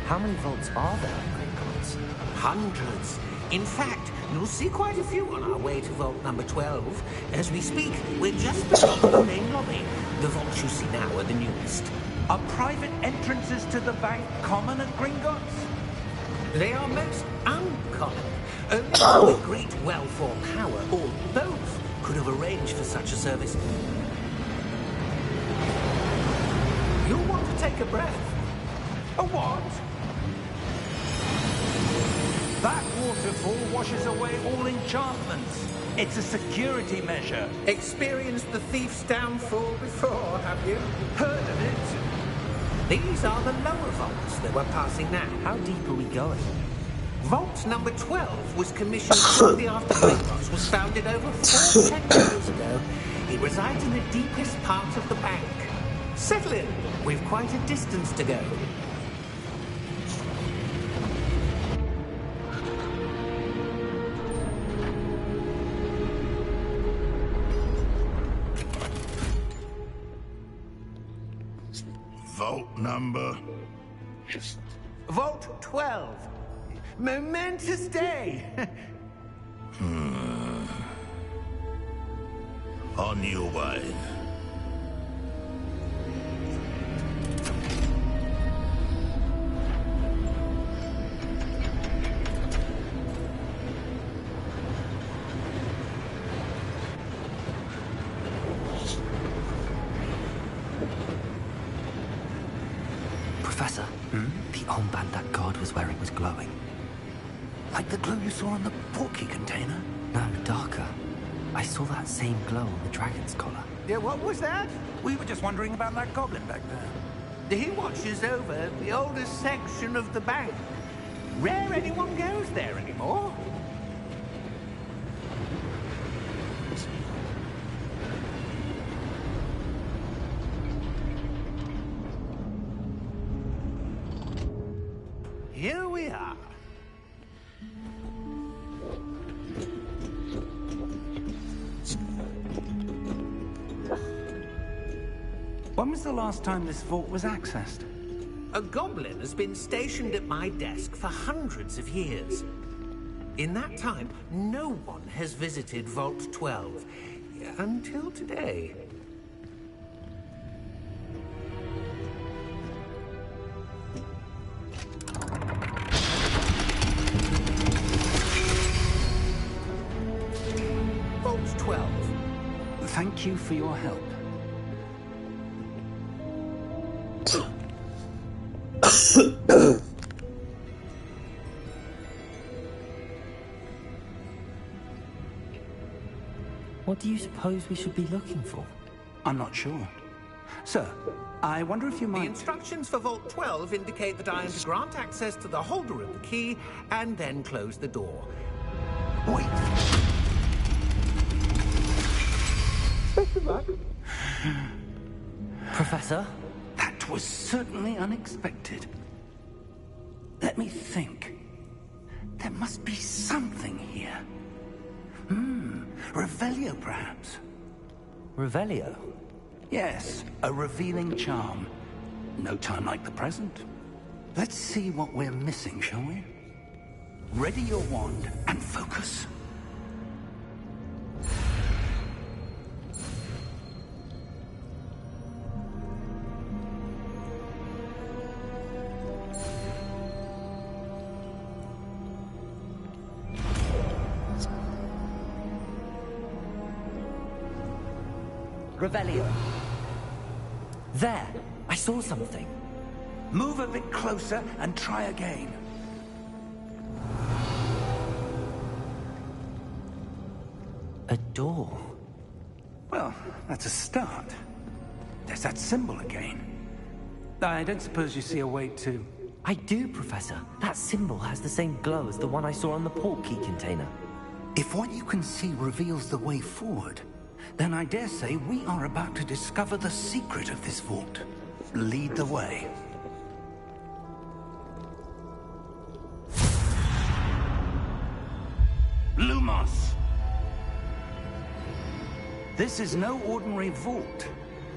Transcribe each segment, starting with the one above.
How many vaults are there in Gringotts? Hundreds. In fact, you'll see quite a few on our way to Vault number 12. As we speak, we're just beneath the main lobby. The vaults you see now are the newest. Are private entrances to the bank common at Gringotts? They are most uncommon. Only with great wealth or power, or both, could have arranged for such a service. You'll want to take a breath. A what? That waterfall washes away all enchantments. It's a security measure. Experienced the thief's downfall before, have you? Heard of it? These are the lower vaults that we're passing now. How deep are we going? Vault number 12 was commissioned shortly after Hogwarts was founded over 4 centuries ago. It resides in the deepest part of the bank. Settle in. We've quite a distance to go. Vault number? Vault 12. Momentous day. On your way. Professor, the armband that guard was wearing was glowing. Like the glow you saw on the portkey container? No, darker. I saw that same glow on the dragon's collar. Yeah, what was that? We were just wondering about that goblin back there. He watches over the oldest section of the bank. Rare anyone goes there anymore. Here we are. When was the last time this vault was accessed? A goblin has been stationed at my desk for hundreds of years. In that time, no one has visited Vault 12. Until today. Vault 12. Thank you for your help. What do you suppose we should be looking for? I'm not sure. Sir, I wonder if you The might... instructions for Vault 12 indicate that I am to grant access to the holder of the key and then close the door. Wait! Best of luck. Professor? That was certainly unexpected. Let me think. There must be something here. Revelio, perhaps? Revelio? Yes, a revealing charm. No time like the present. Let's see what we're missing, shall we? Ready your wand and focus. Revelio. There! I saw something. Move a bit closer and try again. A door. Well, that's a start. There's that symbol again. I don't suppose you see a way to... I do, Professor. That symbol has the same glow as the one I saw on the portkey container. If what you can see reveals the way forward, then I dare say we are about to discover the secret of this vault. Lead the way. Lumos! This is no ordinary vault.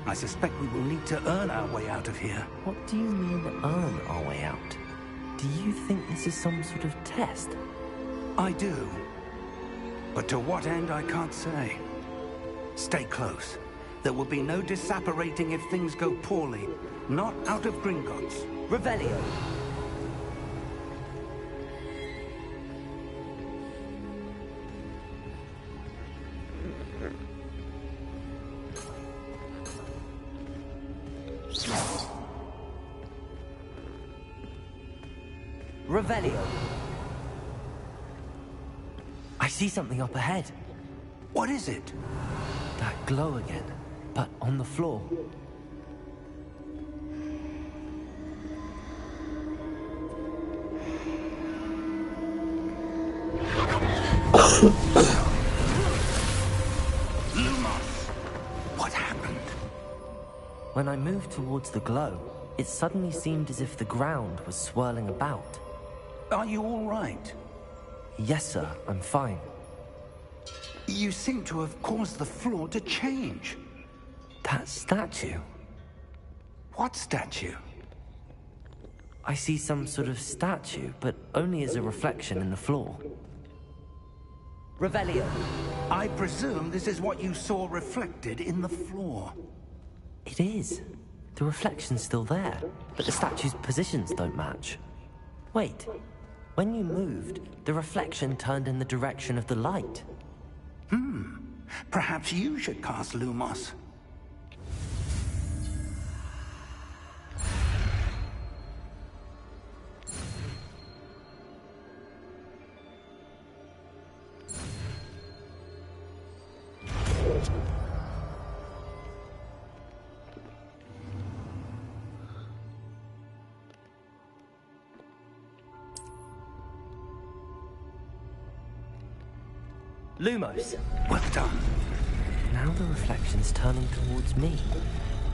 I suspect we will need to earn our way out of here. What do you mean, earn our way out? Do you think this is some sort of test? I do. But to what end, I can't say. Stay close. There will be no disapparating if things go poorly. Not out of Gringotts. Revelio! Revelio! I see something up ahead. What is it? That glow again, but on the floor. Lumos! What happened? When I moved towards the glow, it suddenly seemed as if the ground was swirling about. Are you all right? Yes, sir, I'm fine. You seem to have caused the floor to change. That statue? What statue? I see some sort of statue, but only as a reflection in the floor. Revelio! I presume this is what you saw reflected in the floor. It is. The reflection's still there, but the statue's positions don't match. Wait. When you moved, the reflection turned in the direction of the light. Perhaps you should cast Lumos. Lumos! Well done. Now the reflection's turning towards me.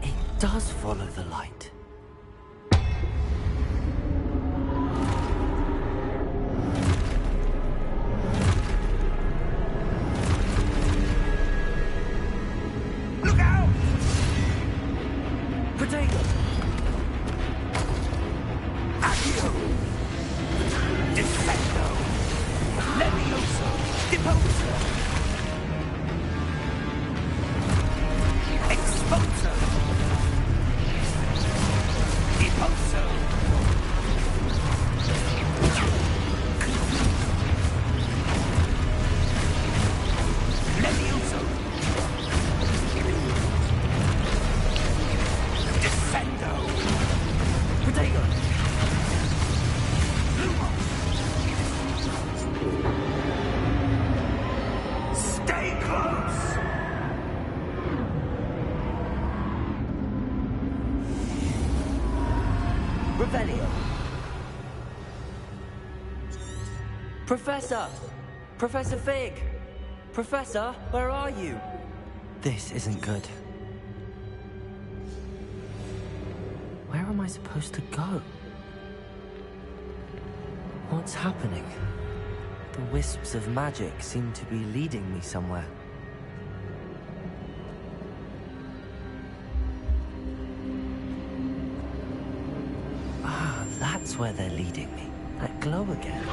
It does follow the light. Look out! Potato! Accio! Defendo! Levioso! Deposer! Exposer! Deposer! Levioso! Defendo! Potato! Stay close! Revelio! Professor! Professor Fig! Professor, where are you? This isn't good. Where am I supposed to go? What's happening? The wisps of magic seem to be leading me somewhere. Ah, that's where they're leading me. That glow again.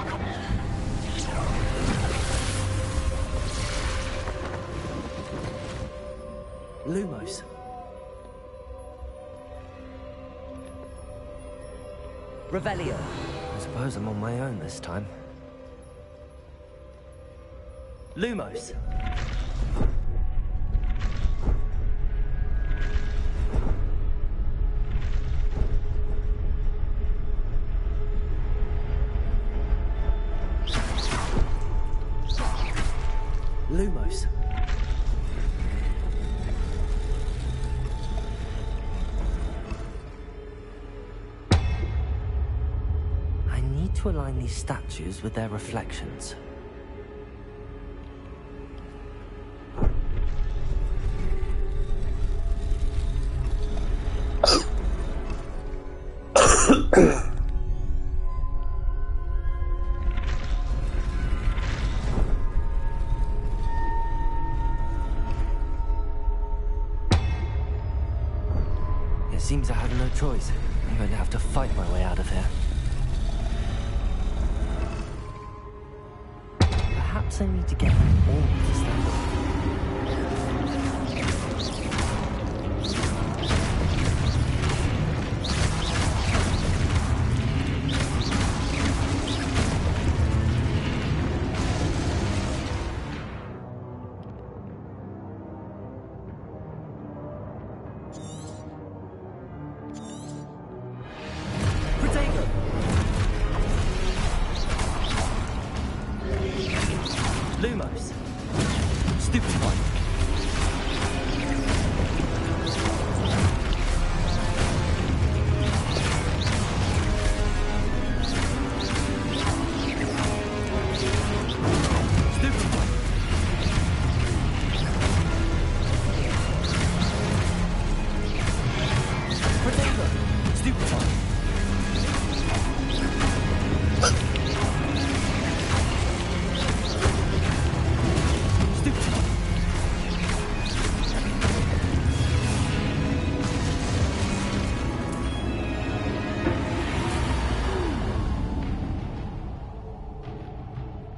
Lumos. Revelio. I suppose I'm on my own this time. Lumos. Lumos. I need to align these statues with their reflections. Seems I have no choice. I'm going to have to fight my way out of here. Perhaps I need to get them all to stand up. Lumos. Stupefy.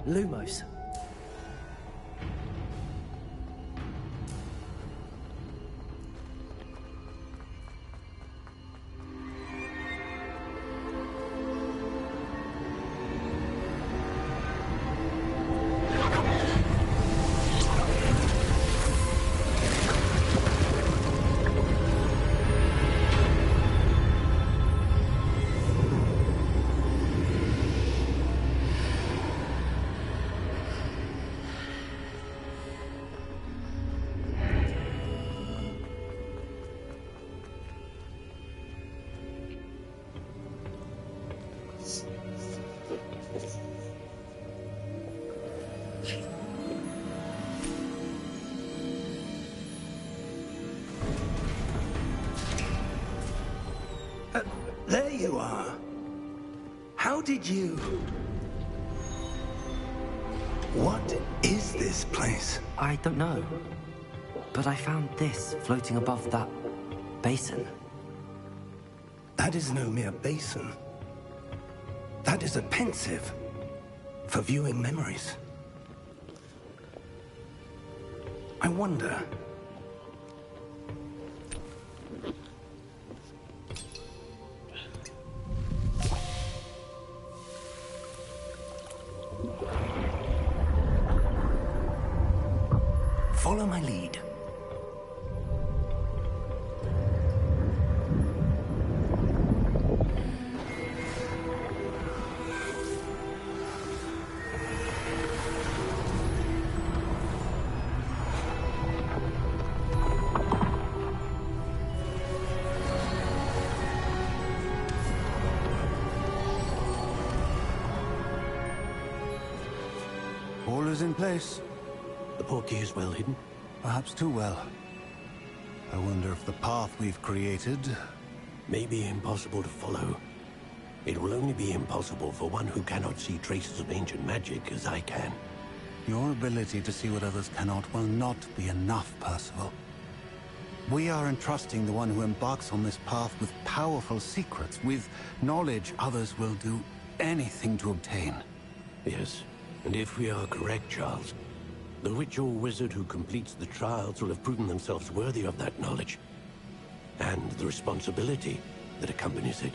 Lumos. There you are. How did you... What is this place? I don't know. But I found this floating above that basin. That is no mere basin. That is a pensive for viewing memories. I wonder... Follow my lead. All is in place. The portkey is well hidden. Perhaps too well. I wonder if the path we've created... May be impossible to follow. It will only be impossible for one who cannot see traces of ancient magic as I can. Your ability to see what others cannot will not be enough, Percival. We are entrusting the one who embarks on this path with powerful secrets, with knowledge others will do anything to obtain. Yes, and if we are correct, Charles, the witch or wizard who completes the trials will have proven themselves worthy of that knowledge, and the responsibility that accompanies it.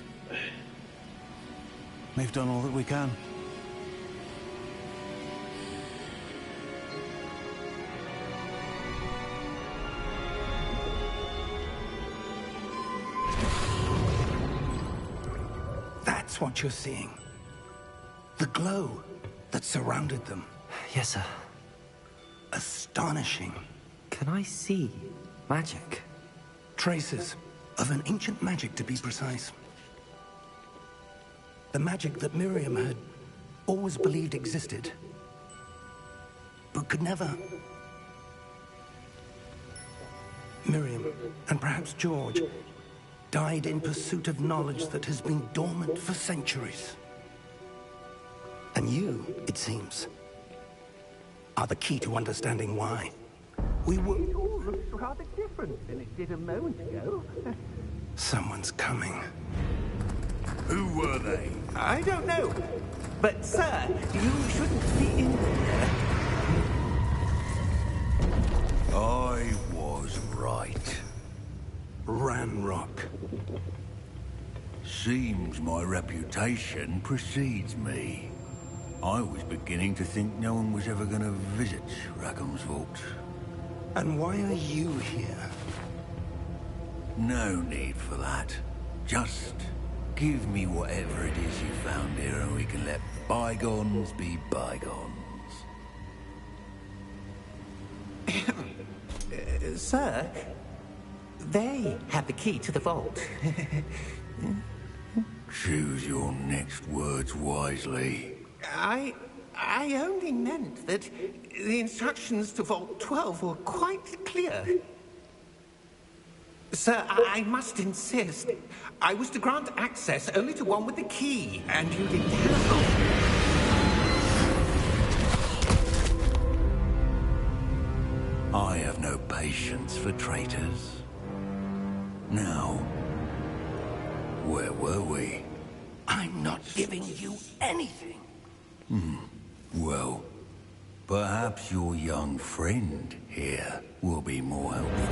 We've done all that we can. That's what you're seeing. The glow that surrounded them. Yes, sir. Astonishing. Can I see magic? Traces of an ancient magic, to be precise. The magic that Miriam had always believed existed, but could never. Miriam, and perhaps George, died in pursuit of knowledge that has been dormant for centuries. And you, it seems, are the key to understanding why. We were... It all looks rather different than it did a moment ago. Someone's coming. Who were they? I don't know. But, sir, you shouldn't be in here. I was right. Ranrock. Seems my reputation precedes me. I was beginning to think no one was ever going to visit Rackham's vault. And why are you here? No need for that. Just give me whatever it is you found here and we can let bygones be bygones. Sir, they had the key to the vault. Choose your next words wisely. I only meant that the instructions to Vault 12 were quite clear. Sir, I must insist. I was to grant access only to one with the key, and you didn't have. I have no patience for traitors. Now, where were we? I'm not giving you anything. Well, perhaps your young friend here will be more helpful.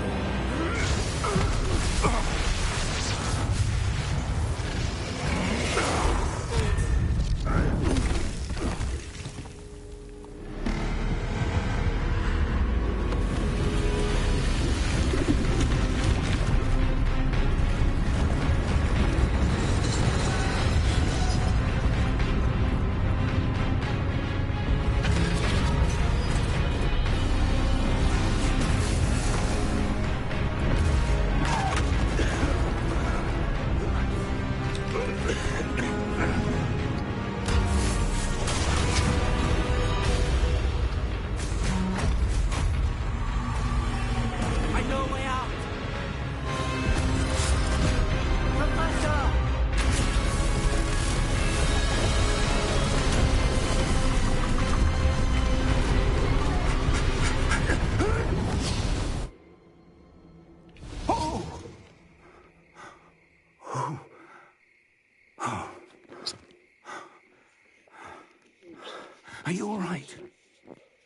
Are you all right?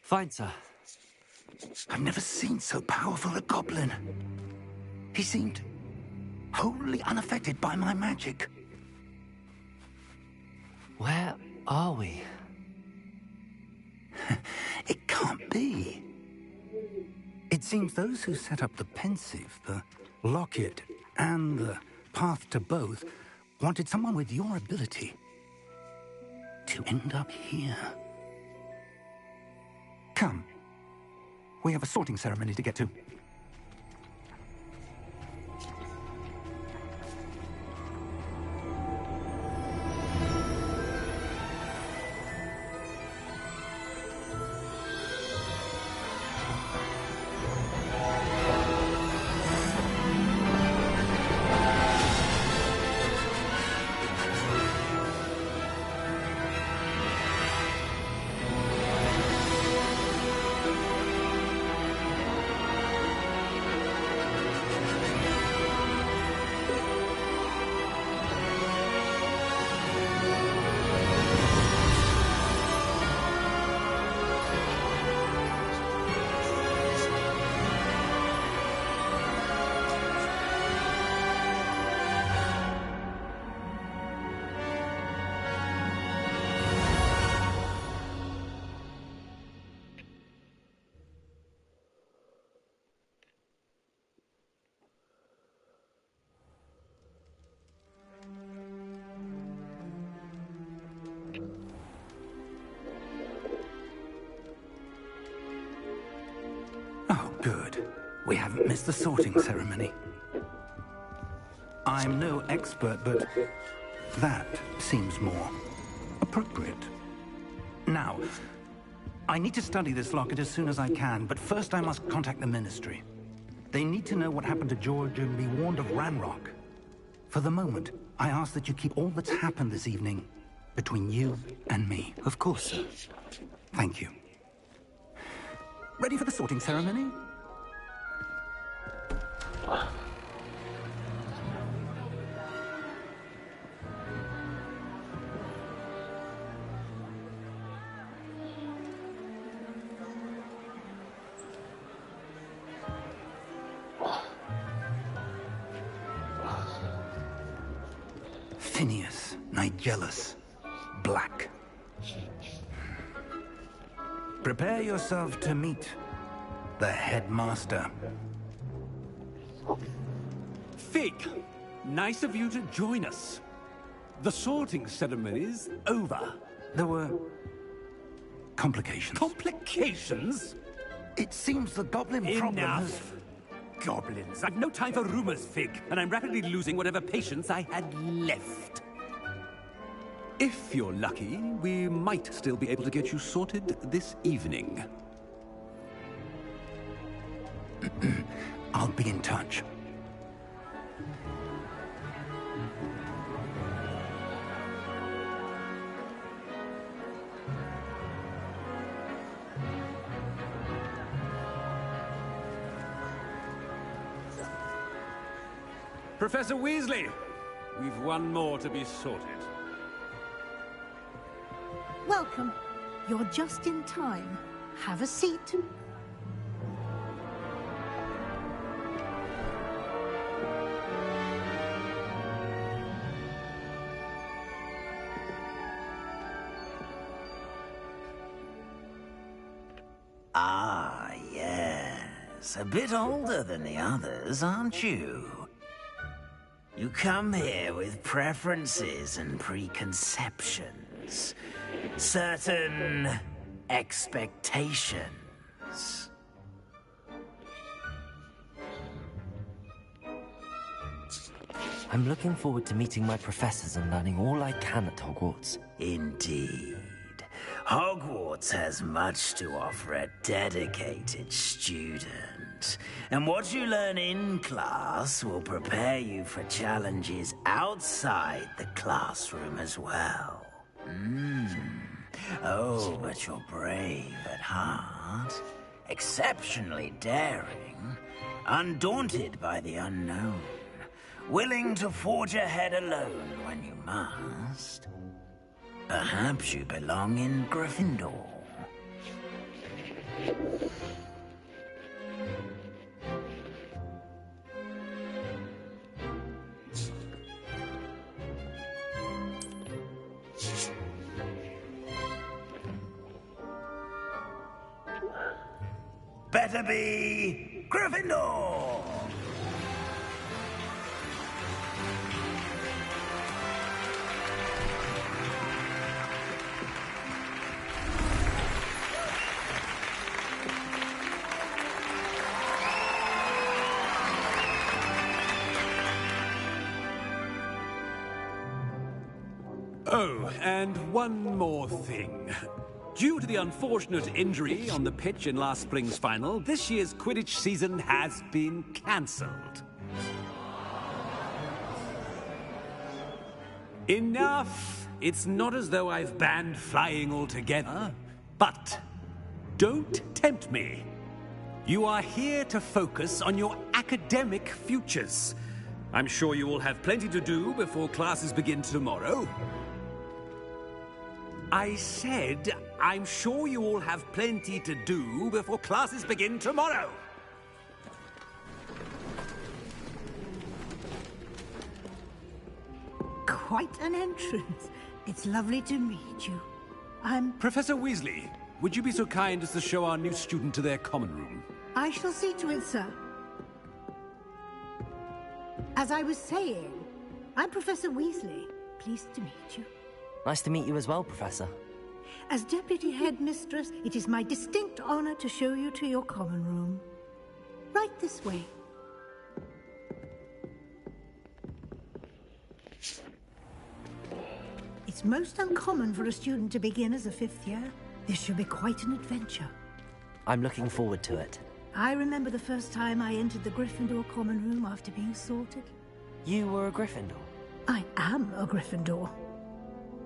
Fine, sir. I've never seen so powerful a goblin. He seemed wholly unaffected by my magic. Where are we? It can't be. It seems those who set up the pensive, the locket, and the path to both wanted someone with your ability to end up here. Come. We have a sorting ceremony to get to. Oh, good. We haven't missed the sorting ceremony. I'm no expert, but that seems more appropriate. Now, I need to study this locket as soon as I can, but first I must contact the Ministry. They need to know what happened to George and be warned of Ranrock. For the moment, I ask that you keep all that's happened this evening between you and me. Of course, sir. Thank you. Ready for the sorting ceremony? my jealous black. Prepare yourself to meet the headmaster. Fig, nice of you to join us. The sorting ceremony's over. There were complications. Complications? It seems the goblin problem has... Enough! Goblins. I've no time for rumors, Fig, and I'm rapidly losing whatever patience I had left. If you're lucky, we might still be able to get you sorted this evening. I'll be in touch. Professor Weasley, we've one more to be sorted. Welcome. You're just in time. Have a seat. Ah, yes. A bit older than the others, aren't you? You come here with preferences and preconceptions. Certain expectations. I'm looking forward to meeting my professors and learning all I can at Hogwarts. Indeed. Hogwarts has much to offer a dedicated student. And what you learn in class will prepare you for challenges outside the classroom as well. Oh, but you're brave at heart, exceptionally daring, undaunted by the unknown, willing to forge ahead alone when you must. Perhaps you belong in Gryffindor. Better be Gryffindor! Oh, and one more thing. Due to the unfortunate injury on the pitch in last spring's final, this year's Quidditch season has been cancelled. Enough! It's not as though I've banned flying altogether, but don't tempt me. You are here to focus on your academic futures. I'm sure you will have plenty to do before classes begin tomorrow. I said, I'm sure you all have plenty to do before classes begin tomorrow. Quite an entrance. It's lovely to meet you. I'm... Professor Weasley, would you be so kind as to show our new student to their common room? I shall see to it, sir. As I was saying, I'm Professor Weasley. Pleased to meet you. Nice to meet you as well, Professor. As Deputy Headmistress, it is my distinct honor to show you to your common room. Right this way. It's most uncommon for a student to begin as a fifth year. This should be quite an adventure. I'm looking forward to it. I remember the first time I entered the Gryffindor common room after being sorted. You were a Gryffindor? I am a Gryffindor.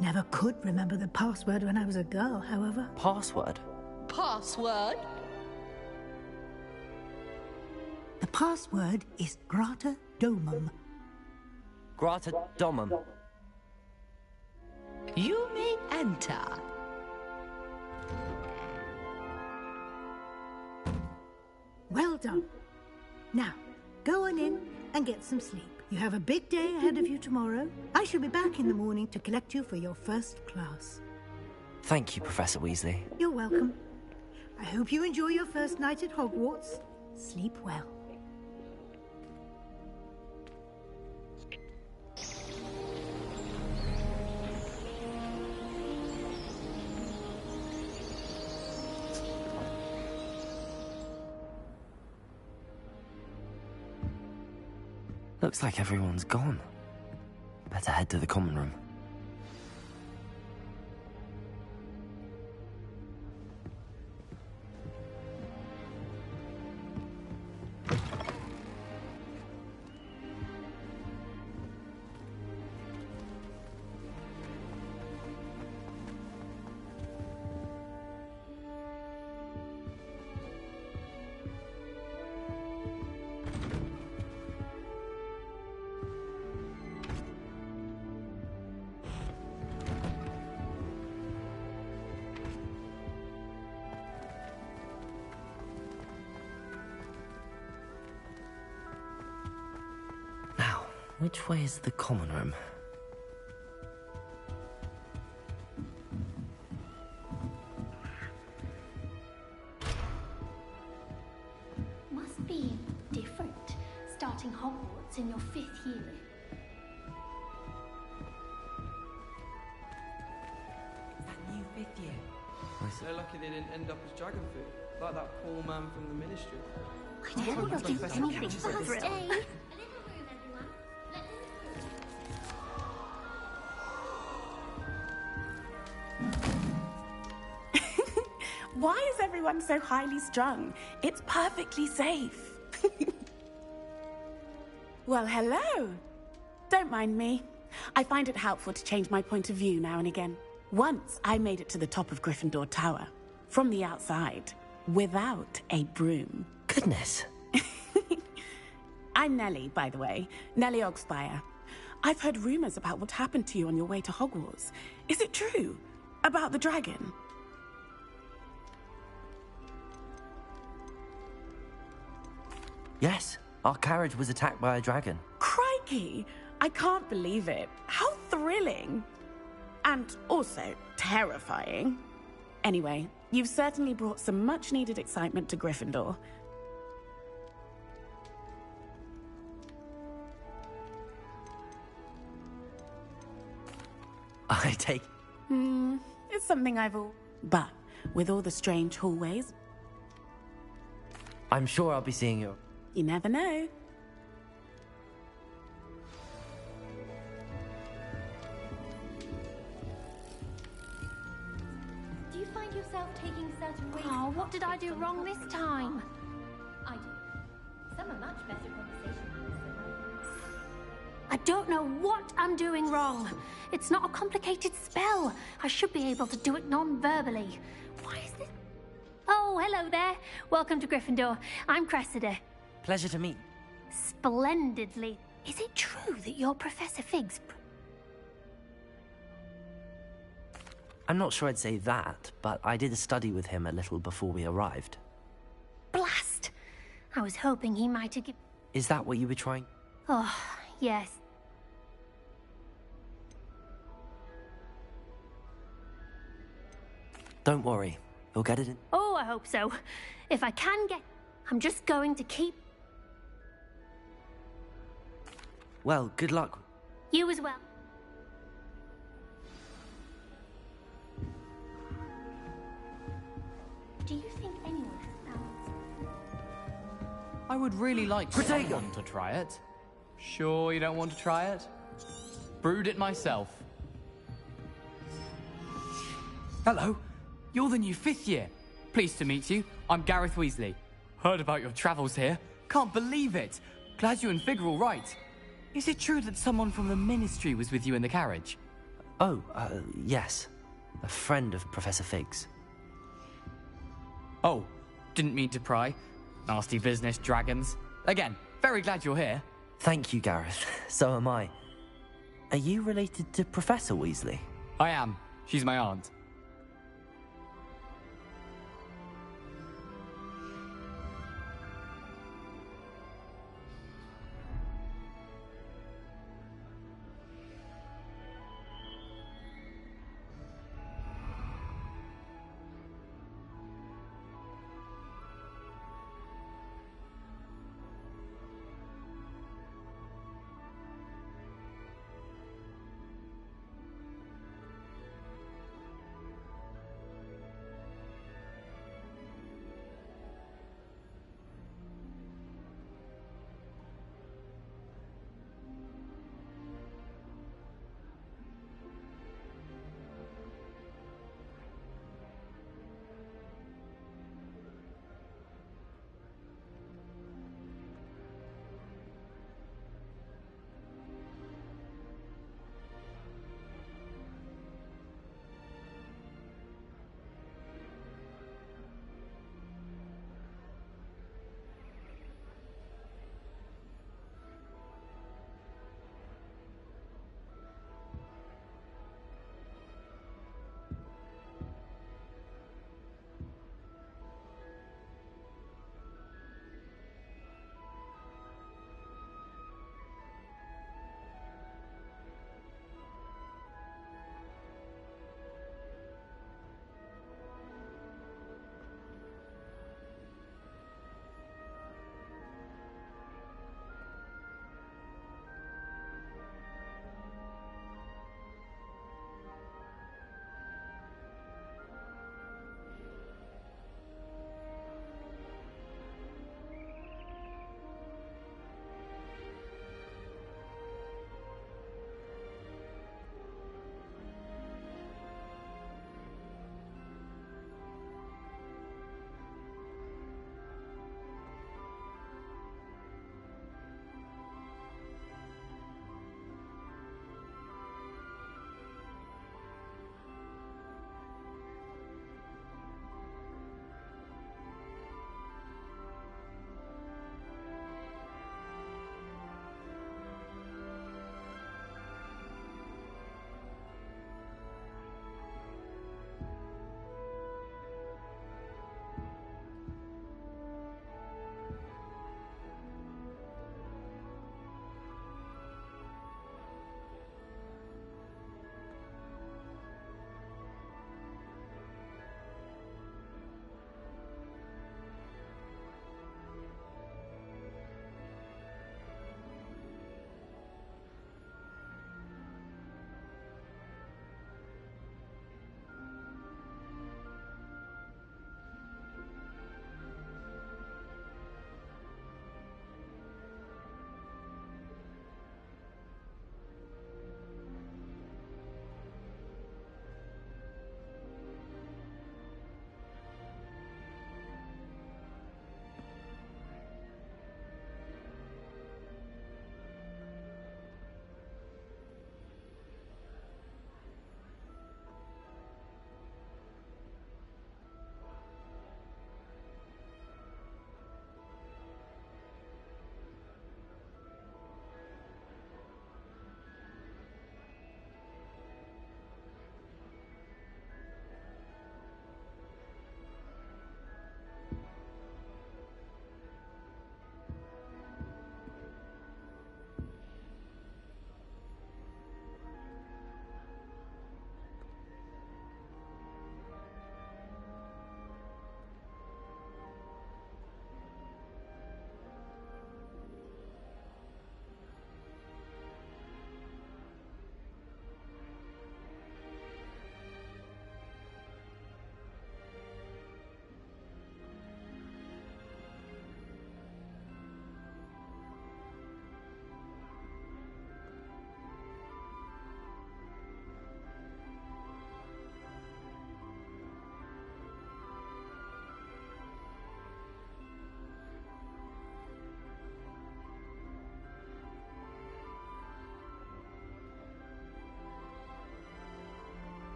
Never could remember the password when I was a girl, however. Password? Password? The password is Grata Domum. Grata Domum. You may enter. Well done. Now, go on in and get some sleep. You have a big day ahead of you tomorrow. I shall be back in the morning to collect you for your first class. Thank you, Professor Weasley. You're welcome. I hope you enjoy your first night at Hogwarts. Sleep well. Looks like everyone's gone. Better head to the common room. Which way is the common room? Must be different, starting Hogwarts in your 5th year. That new 5th year. They're lucky they didn't end up as dragon food, like that poor man from the ministry. I don't want to do anything for it. Why is everyone so highly strung? It's perfectly safe. Well, hello. Don't mind me. I find it helpful to change my point of view now and again. Once I made it to the top of Gryffindor Tower, from the outside, without a broom. Goodness. I'm Nellie, by the way. Nellie Ogspire. I've heard rumors about what happened to you on your way to Hogwarts. Is it true? About the dragon? Yes, our carriage was attacked by a dragon. Crikey! I can't believe it. How thrilling! And also terrifying. Anyway, you've certainly brought some much-needed excitement to Gryffindor. I take... It's something I've all... But with all the strange hallways... I'm sure I'll be seeing you... You never know. Do you find yourself taking certain risks? Oh, what did I do wrong this time? I do. Some are much better conversation. I don't know what I'm doing wrong. It's not a complicated spell. I should be able to do it non-verbally. Why is this? Oh, hello there. Welcome to Gryffindor. I'm Cressida. Pleasure to meet. Splendidly. Is it true that you're Professor Fig's... I'm not sure I'd say that, but I did a study with him a little before we arrived. Blast! I was hoping he might have... Is that what you were trying? Oh, yes. Don't worry. You'll get it in... Oh, I hope so. If I can get... I'm just going to keep... Well, good luck. You as well. Do you think anyone has found... I would really like someone to try it. Sure you don't want to try it? Brewed it myself. Hello. You're the new 5th year. Pleased to meet you. I'm Gareth Weasley. Heard about your travels here. Can't believe it. Glad you and Fig are all right. Is it true that someone from the Ministry was with you in the carriage? Oh, yes. A friend of Professor Fig's. Oh, didn't mean to pry. Nasty business, dragons. Again, very glad you're here. Thank you, Gareth. So am I. Are you related to Professor Weasley? I am. She's my aunt.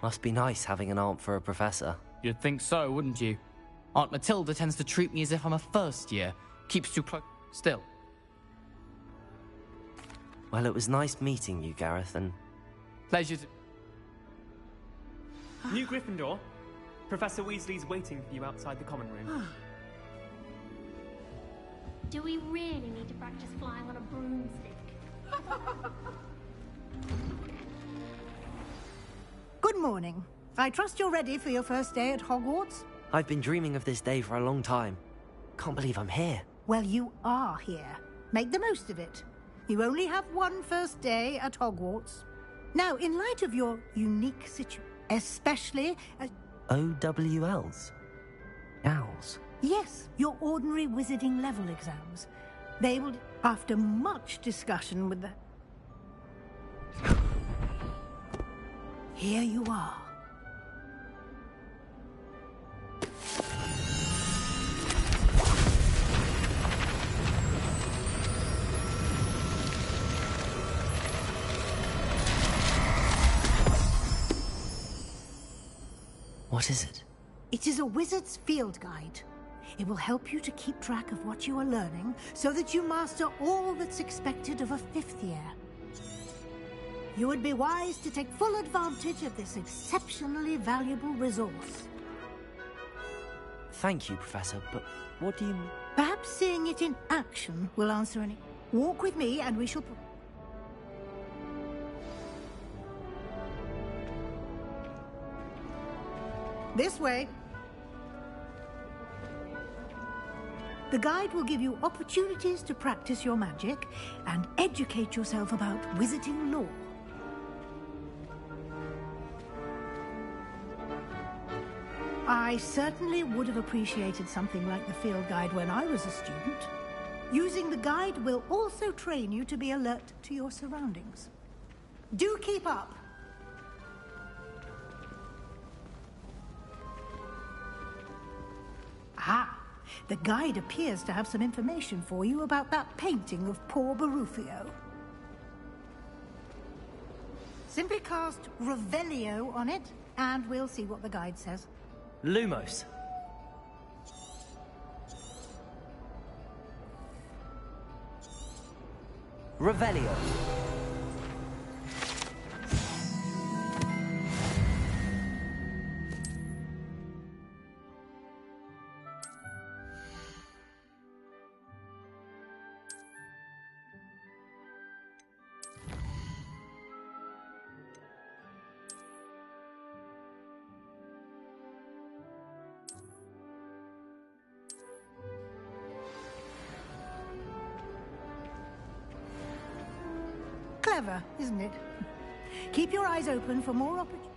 Must be nice having an aunt for a professor. You'd think so, wouldn't you? Aunt Matilda tends to treat me as if I'm a first year. Keeps too close. Still. Well, it was nice meeting you, Gareth, and... Pleasure to... New Gryffindor. Professor Weasley's waiting for you outside the common room. Do we really need to practice flying on a broomstick? Good morning. I trust you're ready for your first day at Hogwarts? I've been dreaming of this day for a long time. Can't believe I'm here. Well, you are here. Make the most of it. You only have one first day at Hogwarts. Now, in light of your unique situation, especially... OWLs? Owls? Yes, your ordinary wizarding level exams. They will, after much discussion with the... Here you are. What is it? It is a wizard's field guide. It will help you to keep track of what you are learning so that you master all that's expected of a fifth year. You would be wise to take full advantage of this exceptionally valuable resource. Thank you, Professor, but what do you mean? Perhaps seeing it in action will answer any... Walk with me and we shall... This way. The guide will give you opportunities to practice your magic and educate yourself about wizarding lore. I certainly would have appreciated something like the field guide when I was a student. Using the guide will also train you to be alert to your surroundings. Do keep up! Ah, the guide appears to have some information for you about that painting of poor Barufio. Simply cast Revelio on it, and we'll see what the guide says. Lumos. Revelio. Clever, isn't it? Keep your eyes open for more opportunities.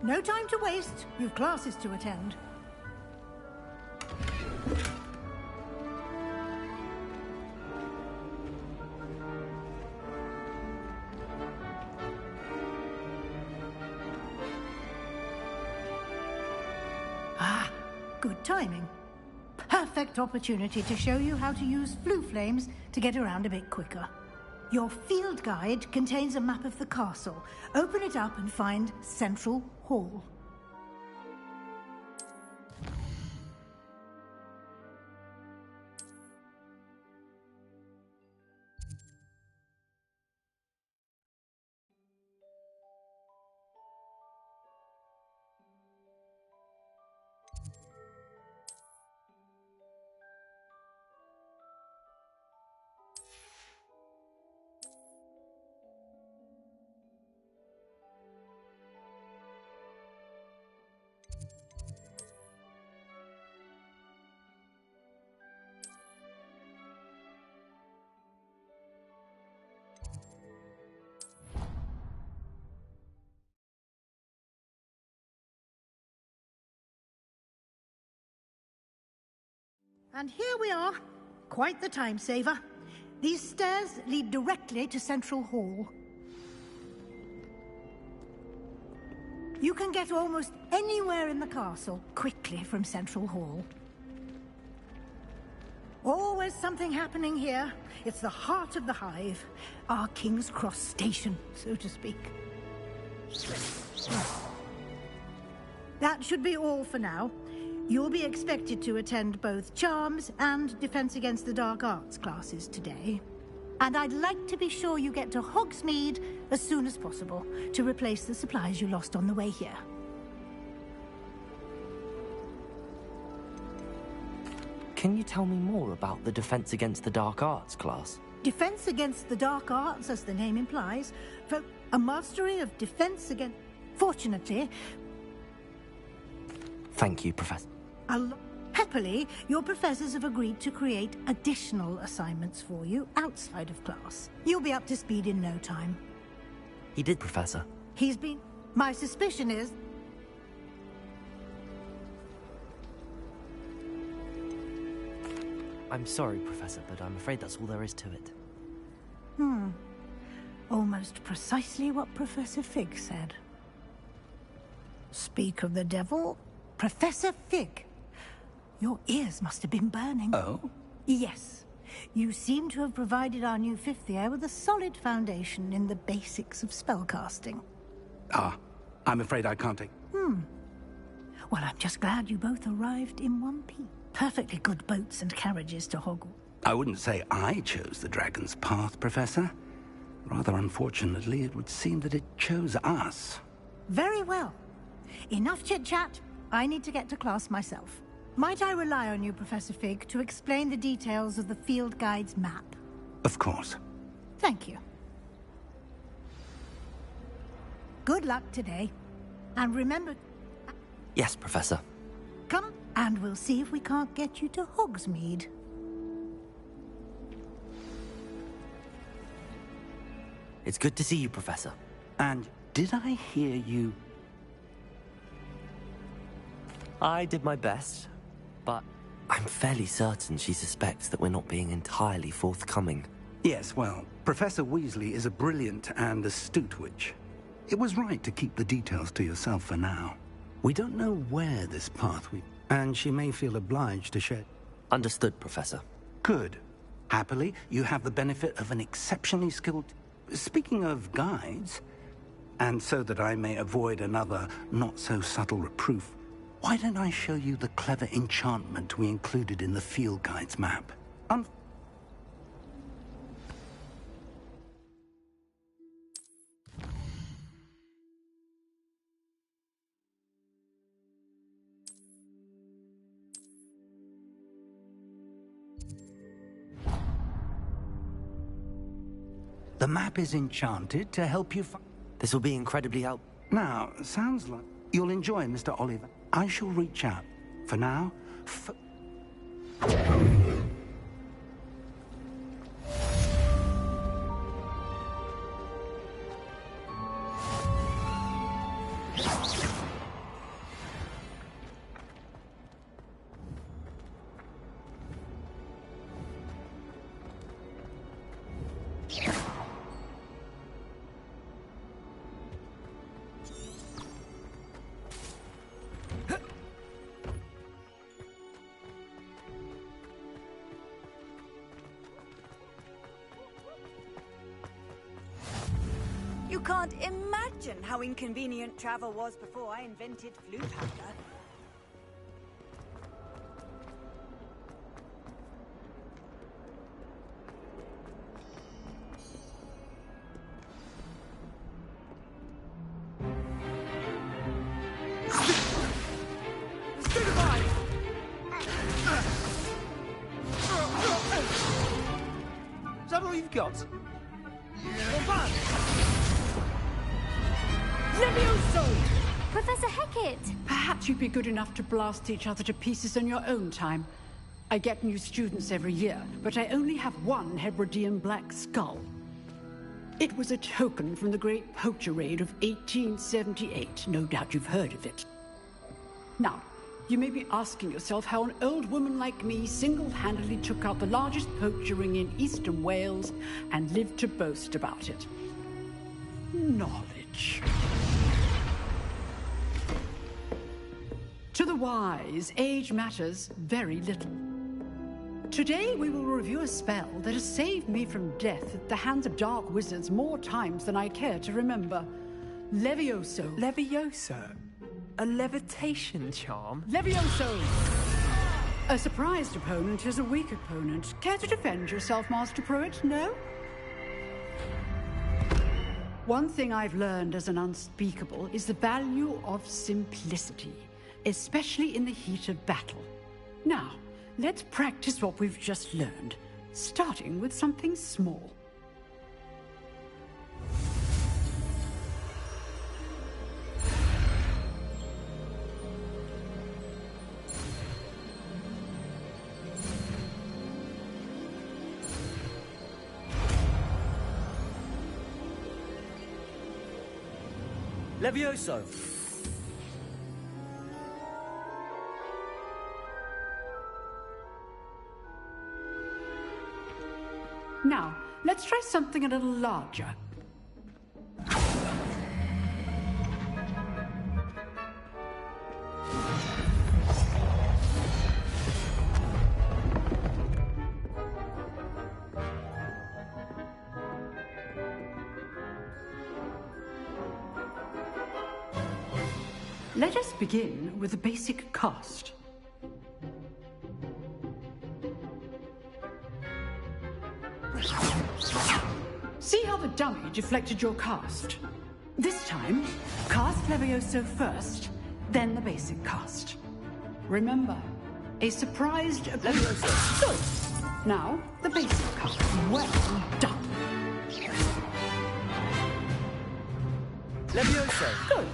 No time to waste. You've classes to attend. Ah, good timing. Perfect opportunity to show you how to use flue flames to get around a bit quicker. Your field guide contains a map of the castle. Open it up and find Central Hall. And here we are, Quite the time saver. These stairs lead directly to Central Hall. You can get almost anywhere in the castle quickly from Central Hall. Always something happening here. It's the heart of the Hive. Our King's Cross station, so to speak. That should be all for now. You'll be expected to attend both Charms and Defense Against the Dark Arts classes today. And I'd like to be sure you get to Hogsmeade as soon as possible to replace the supplies you lost on the way here. Can you tell me more about the Defense Against the Dark Arts class? Defense Against the Dark Arts, as the name implies, for a mastery of defense against... Fortunately... Thank you, Professor. Happily, your professors have agreed to create additional assignments for you outside of class. You'll be up to speed in no time. He did, Professor. He's been... My suspicion is... I'm sorry, Professor, but I'm afraid that's all there is to it. Almost precisely what Professor Fig said. Speak of the devil, Professor Fig. Your ears must have been burning. Oh? Yes. You seem to have provided our new fifth year with a solid foundation in the basics of spellcasting. Ah, I'm afraid I can't take... Well, I'm just glad you both arrived in one piece. Perfectly good boats and carriages to Hogwarts. I wouldn't say I chose the Dragon's Path, Professor. Rather unfortunately, it would seem that it chose us. Very well. Enough chit-chat. I need to get to class myself. Might I rely on you, Professor Fig, to explain the details of the field guide's map? Of course. Thank you. Good luck today. And remember... Yes, Professor. Come, and we'll see if we can't get you to Hogsmeade. It's good to see you, Professor. And did I hear you... I did my best, but I'm fairly certain she suspects that we're not being entirely forthcoming. Yes, well, Professor Weasley is a brilliant and astute witch. It was right to keep the details to yourself for now. We don't know where this path and she may feel obliged to share... Understood, Professor. Good. Happily, you have the benefit of an exceptionally skilled... Speaking of guides, and so that I may avoid another not-so-subtle reproof, why don't I show you the clever enchantment we included in the field guide's map? The map is enchanted to help you find... This will be incredibly helpful. Now, sounds like you'll enjoy, Mr. Oliver. I shall reach out. For now, You can't imagine how inconvenient travel was before I invented flue powder. Is that all you've got? Professor Hecat! Perhaps you'd be good enough to blast each other to pieces in your own time. I get new students every year, but I only have one Hebridean black skull. It was a token from the Great Poacher Raid of 1878. No doubt you've heard of it. Now, You may be asking yourself how an old woman like me single-handedly took out the largest poacher ring in eastern Wales and lived to boast about it. Knowledge. To the wise, age matters very little. Today we will review a spell that has saved me from death at the hands of dark wizards more times than I care to remember. Levioso. Levioso? A levitation charm? Levioso! A surprised opponent is a weak opponent. Care to defend yourself, Master Pruitt? No? One thing I've learned as an unspeakable is the value of simplicity, especially in the heat of battle. Now, let's practice what we've just learned, starting with something small. Levioso! Now, let's try something a little larger. Let us begin with the basic cast. See how the dummy deflected your cast? This time, cast Levioso first, then the basic cast. Remember, a surprised Levioso. Good. Now, the basic cast. Well done. Levioso. Good.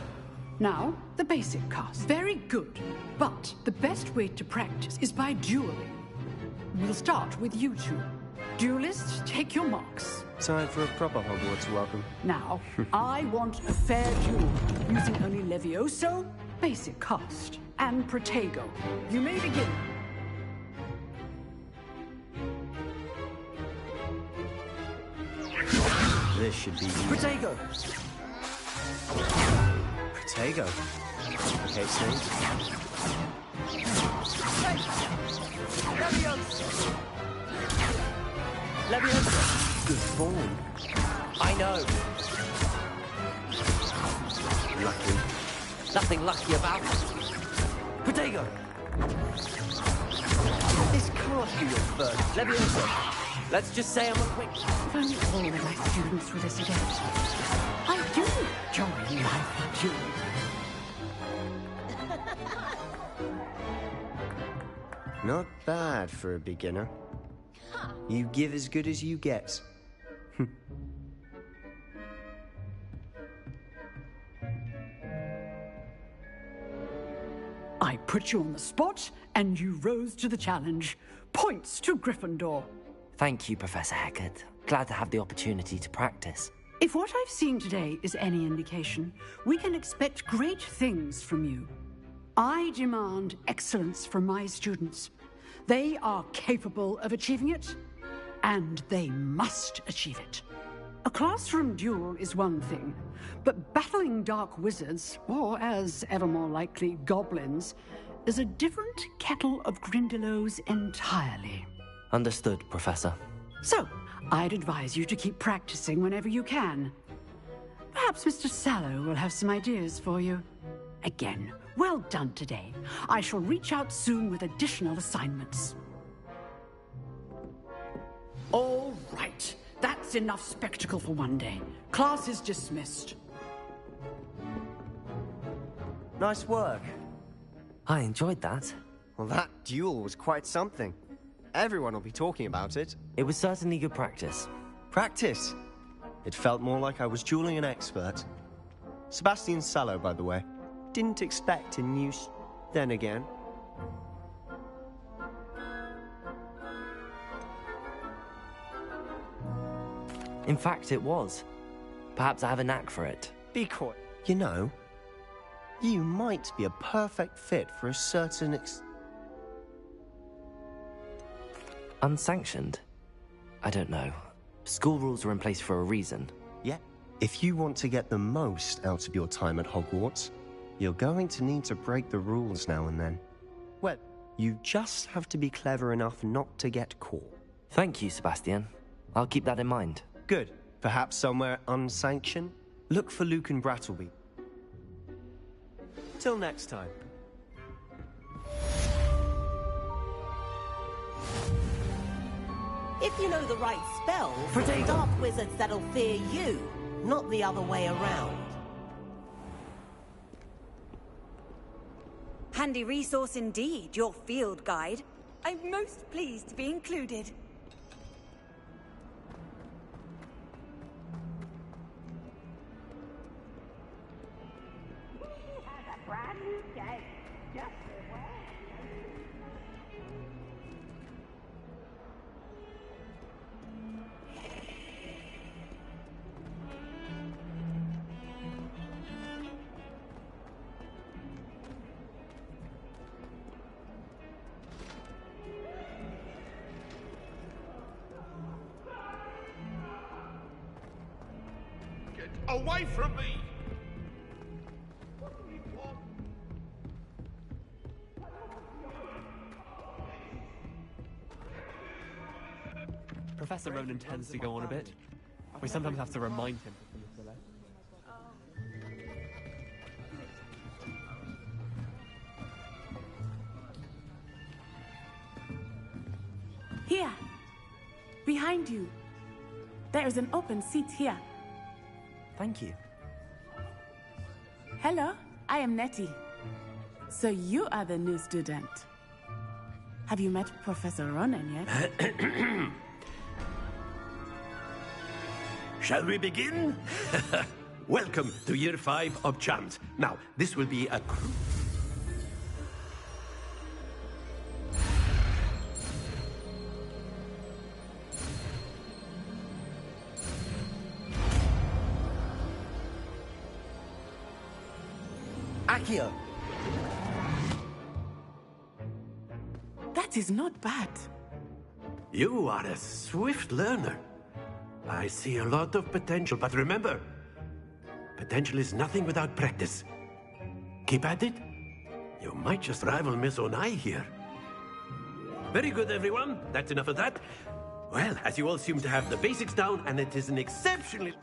Now, the basic cast. Very good. But the best way to practice is by dueling. We'll start with you two. Duelists, take your marks. Time for a proper Hogwarts welcome. Now, I want a fair duel, using only Levioso, basic cast, and Protego. You may begin. This should be easy. Protego! Protego. Okay, Snape. Levioso! Levioso! Good form. I know. Lucky. Nothing lucky about it. Protego! This can't be your first. Levioso! Let's just say I'm a quick... If only all of my students were this adept. I do enjoy life duel. Not bad for a beginner. You give as good as you get. I put you on the spot, and you rose to the challenge. Points to Gryffindor. Thank you, Professor Hecat. Glad to have the opportunity to practice. If what I've seen today is any indication, we can expect great things from you. I demand excellence from my students. They are capable of achieving it, and they must achieve it. A classroom duel is one thing, but battling dark wizards, or as ever more likely, goblins, is a different kettle of Grindylows entirely. Understood, Professor. So, I'd advise you to keep practicing whenever you can. Perhaps Mr. Sallow will have some ideas for you. Again, well done today. I shall reach out soon with additional assignments. All right. That's enough spectacle for one day. Class is dismissed. Nice work. I enjoyed that. Well, that duel was quite something. Everyone will be talking about it. It was certainly good practice. Practice? It felt more like I was dueling an expert. Sebastian Sallow, by the way. Didn't expect a new then again. In fact, it was. Perhaps I have a knack for it. Be quiet. You know, You might be a perfect fit for a certain Unsanctioned? I don't know. School rules are in place for a reason. Yeah. If you want to get the most out of your time at Hogwarts, you're going to need to break the rules now and then. Well, you just have to be clever enough not to get caught. Thank you, Sebastian. I'll keep that in mind. Good. Perhaps somewhere unsanctioned? Look for Luke and Brattleby. Till next time. If you know the right spells, it's dark wizards that'll fear you, not the other way around. Handy resource indeed, your field guide. I'm most pleased to be included. Away from me! Professor Ronan tends to go on a bit. We sometimes have to remind him. Here! Behind you! There is an open seat here. Thank you. Hello, I am Nettie. So you are the new student. Have you met Professor Ronan yet? Shall we begin? Welcome to Year 5 of Charms. Now, this will be a... Accio! That is not bad. You are a swift learner. I see a lot of potential, but remember, potential is nothing without practice. Keep at it. You might just rival Miss Onai here. Very good, everyone. That's enough of that. Well, as you all seem to have the basics down, and it is an exceptionally...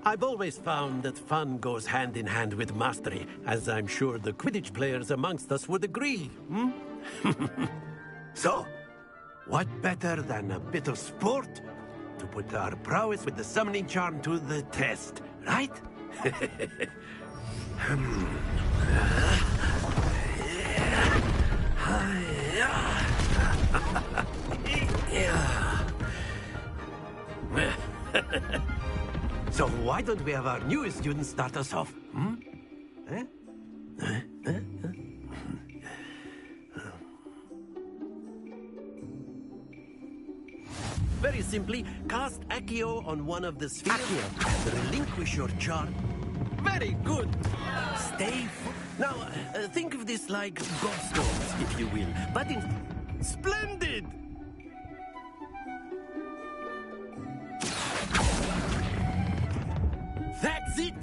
I've always found that fun goes hand in hand with mastery, as I'm sure the Quidditch players amongst us would agree, So, what better than a bit of sport to put our prowess with the summoning charm to the test, right? So why don't we have our newest student start us off? Very simply, cast Accio on one of the spheres and relinquish your charm. Very good. Stay. Now, think of this like gobstones, if you will, but in splendid. That's it!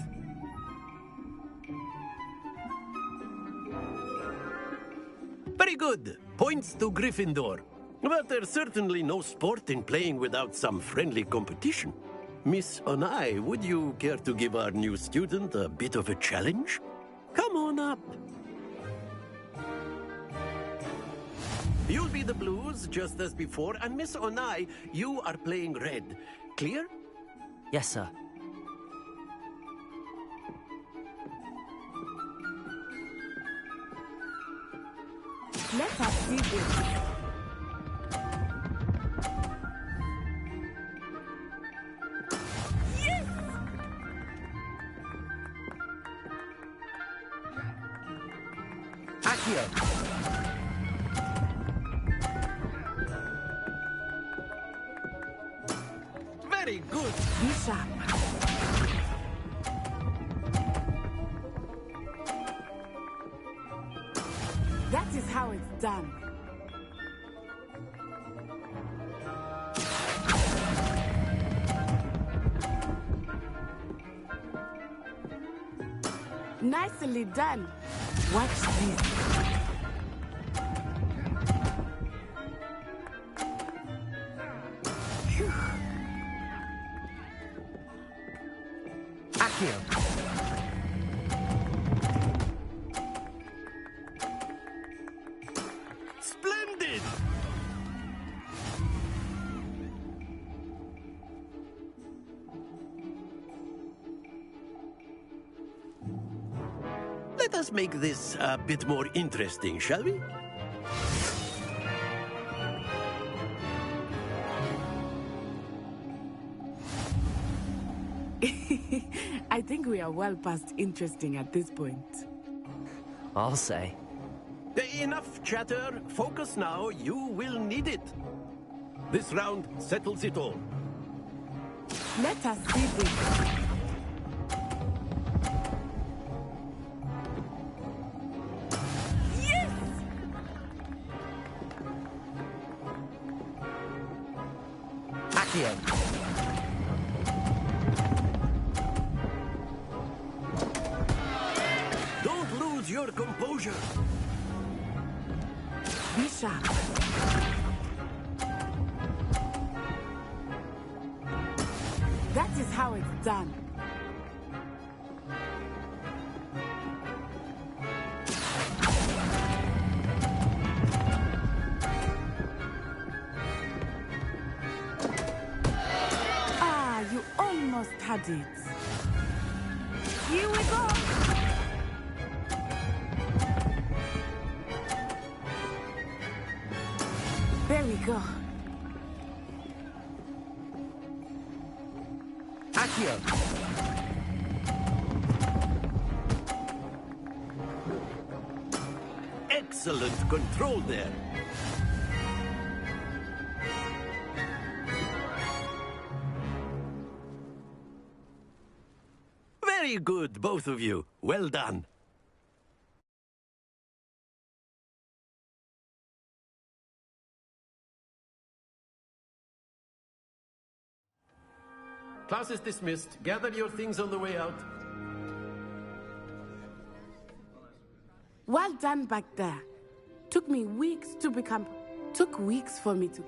Very good. Points to Gryffindor. But there's certainly no sport in playing without some friendly competition. Miss Onai, would you care to give our new student a bit of a challenge? Come on up. You'll be the blues, just as before, and Miss Onai, you are playing red. Clear? Yes, sir. Let us do this. Accio! Very good. Be sharp. That is how it's done. Nicely done. Watch this. Phew. Accio. Splendid! Let us make this a bit more interesting, shall we? I think we are well past interesting at this point. I'll say. Enough chatter. Focus now. You will need it. This round settles it all. Let us see this. Yes! Accio. Don't lose your composure. Be sharp. That is how it's done. Ah, you almost had it. Here we go. There we go. Accio. Excellent control there. Very good, both of you. Well done. Class is dismissed. Gather your things on the way out. Well done back there. Took me weeks to become... Took weeks for me to...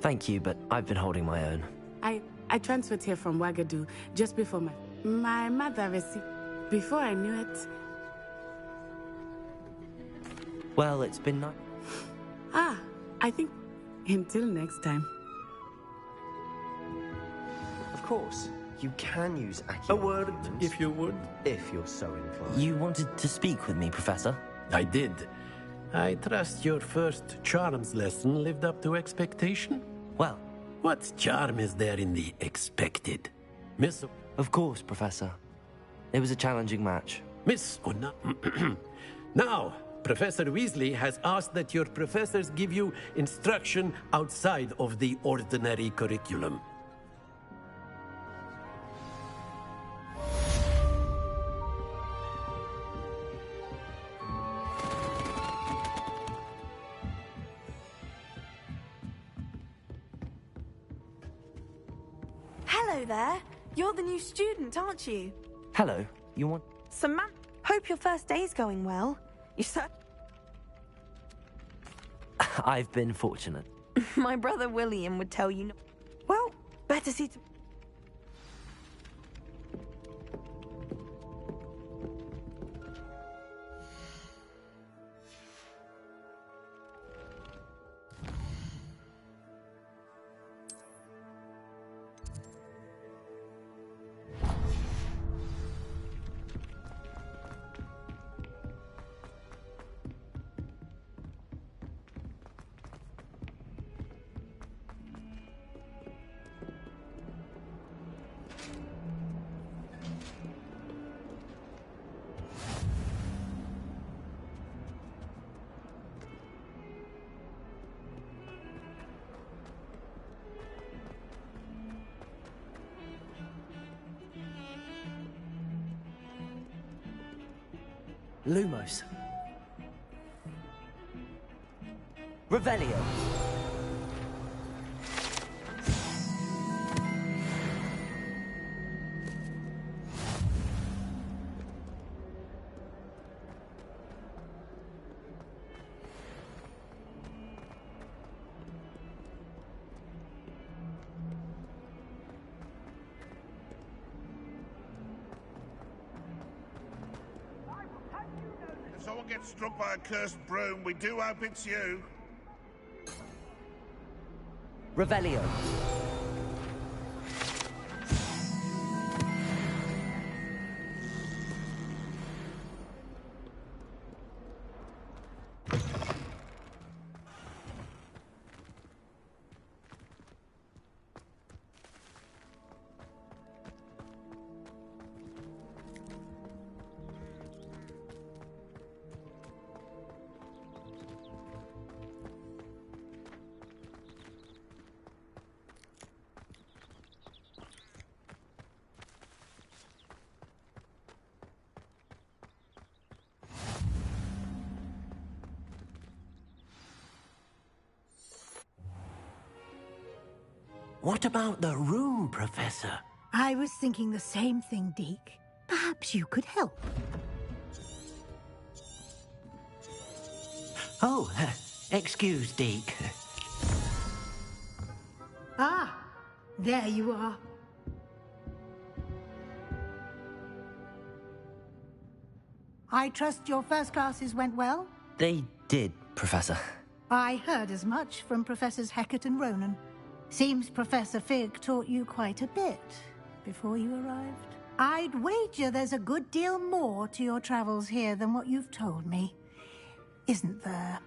Thank you, but I've been holding my own. I transferred here from Ouagadougou just before my mother received... Before I knew it... Well, it's been nice. I think until next time. Of course, you can use Accio. A word, if you would. If you're so inclined. You wanted to speak with me, Professor? I did. I trust your first charms lesson lived up to expectation? Well... What charm is there in the expected? Miss... Of course, Professor. It was a challenging match. Miss Ona... Now, Professor Weasley has asked that your professors give you instruction outside of the ordinary curriculum. Hello there. You're the new student, aren't you? Hello. You want... Samantha, hope your first day's going well. You I've been fortunate. My brother William would tell you... Well, better see to... Lumos. Revelio. If someone gets struck by a cursed broom, we do hope it's you. Revelio. What about the room, Professor? I was thinking the same thing, Deke. Perhaps you could help. Oh, excuse, Deke. Ah, there you are. I trust your first classes went well? They did, Professor. I heard as much from Professors Hecat and Ronan. Seems Professor Fig taught you quite a bit before you arrived. I'd wager there's a good deal more to your travels here than what you've told me. Isn't there?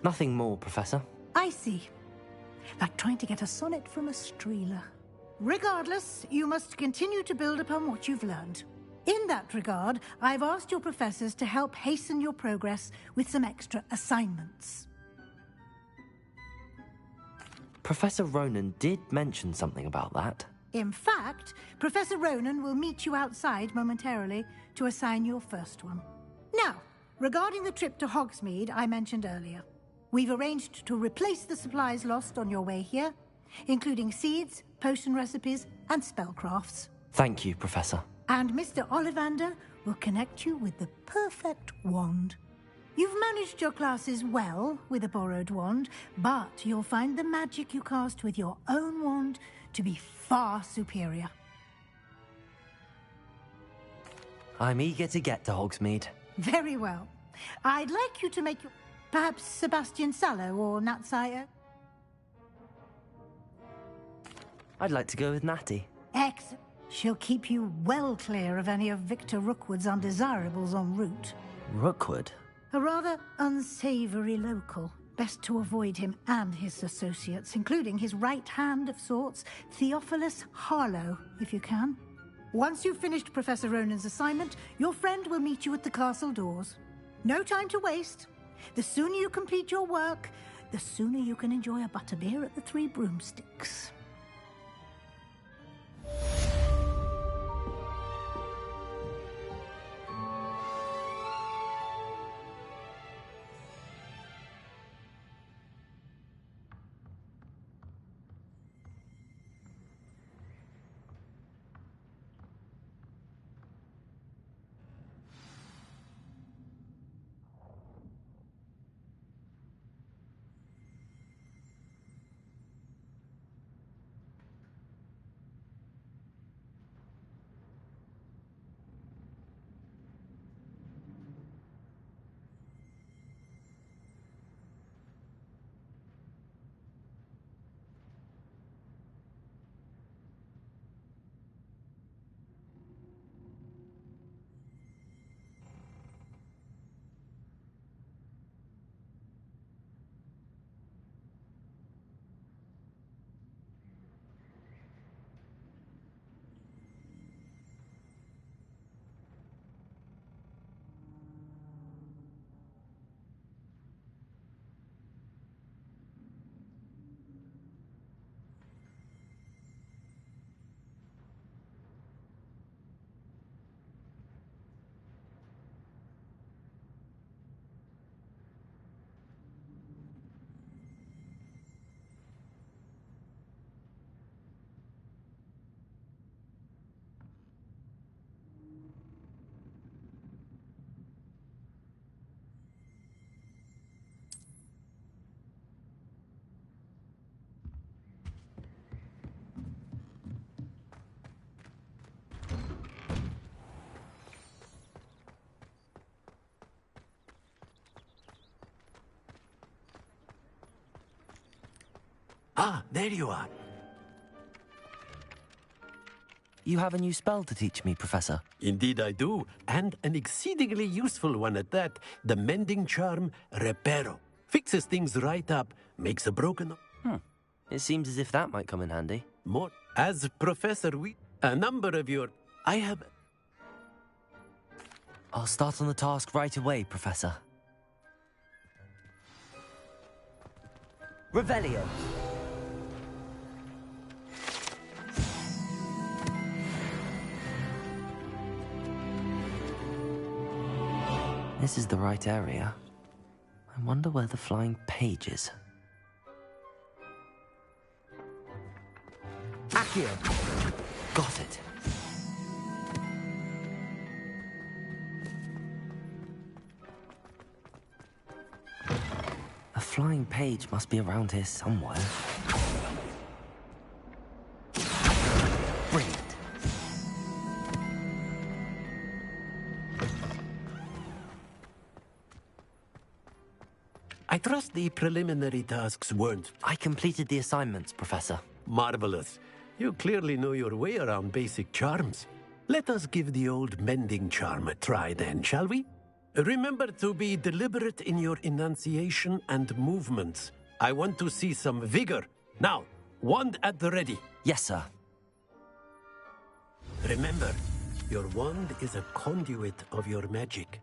Nothing more, Professor. I see. Like trying to get a sonnet from a streeler. Regardless, you must continue to build upon what you've learned. In that regard, I've asked your professors to help hasten your progress with some extra assignments. Professor Ronan did mention something about that. In fact, Professor Ronan will meet you outside momentarily to assign your first one. Now, regarding the trip to Hogsmeade I mentioned earlier, we've arranged to replace the supplies lost on your way here, including seeds, potion recipes, and spellcrafts. Thank you, Professor. And Mr. Ollivander will connect you with the perfect wand. You've managed your classes well with a borrowed wand, but you'll find the magic you cast with your own wand to be far superior. I'm eager to get to Hogsmeade. Very well. I'd like you to make your... perhaps Sebastian Sallow or Natsai. I'd like to go with Natty. Excellent. She'll keep you well clear of any of Victor Rookwood's undesirables en route. Rookwood? A rather unsavory local. Best to avoid him and his associates, including his right hand of sorts, Theophilus Harlow, if you can. Once you've finished Professor Ronan's assignment, your friend will meet you at the castle doors. No time to waste. The sooner you complete your work, the sooner you can enjoy a butterbeer at the Three Broomsticks. Ah, there you are. You have a new spell to teach me, Professor. Indeed I do, and an exceedingly useful one at that. The mending charm, Reparo. Fixes things right up, makes a broken... It seems as if that might come in handy. More. As Professor, a number of your... I have... I'll start on the task right away, Professor. Revelio. This is the right area. I wonder where the flying page is. Accio! Got it. A flying page must be around here somewhere. Brilliant. I trust the preliminary tasks weren't... I completed the assignments, Professor. Marvelous. You clearly know your way around basic charms. Let us give the old mending charm a try then, shall we? Remember to be deliberate in your enunciation and movements. I want to see some vigor. Now, wand at the ready. Yes, sir. Remember, your wand is a conduit of your magic.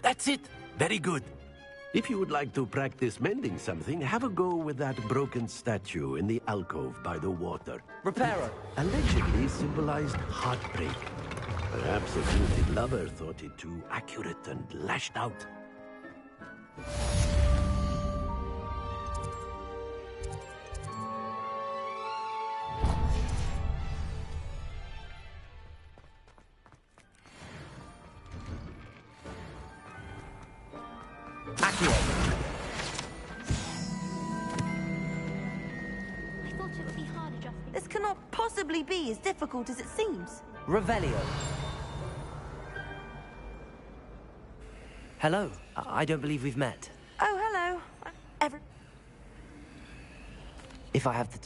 That's it! Very good. If you would like to practice mending something, have a go with that broken statue in the alcove by the water. Reparo! Allegedly symbolized heartbreak. Perhaps a wounded lover thought it too accurate and lashed out. This cannot possibly be as difficult as it seems. Revelio. Hello. I don't believe we've met. Oh, hello. If I have the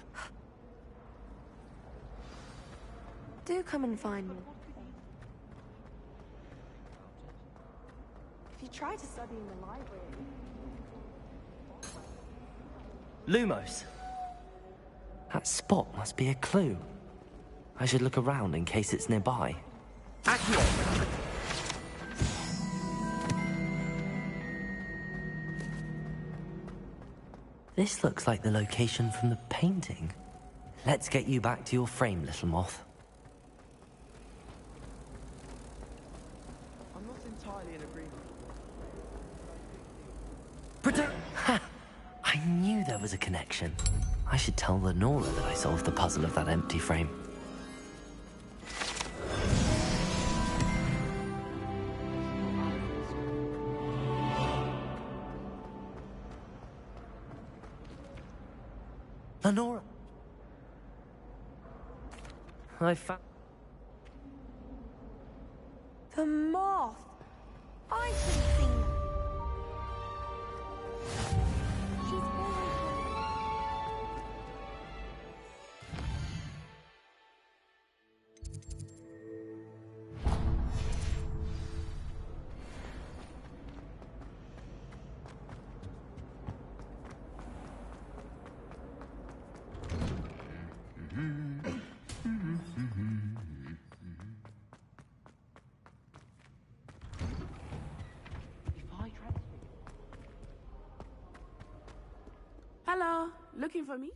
Do come and find me. If you try to study in the library... Lumos. That spot must be a clue. I should look around in case it's nearby. Accio! This looks like the location from the painting. Let's get you back to your frame, little moth. I'm not entirely in agreement. Ha! I knew there was a connection. I should tell Lenora that I solved the puzzle of that empty frame. Lenora! I found... The moth! I should have seen that. Hello, looking for me?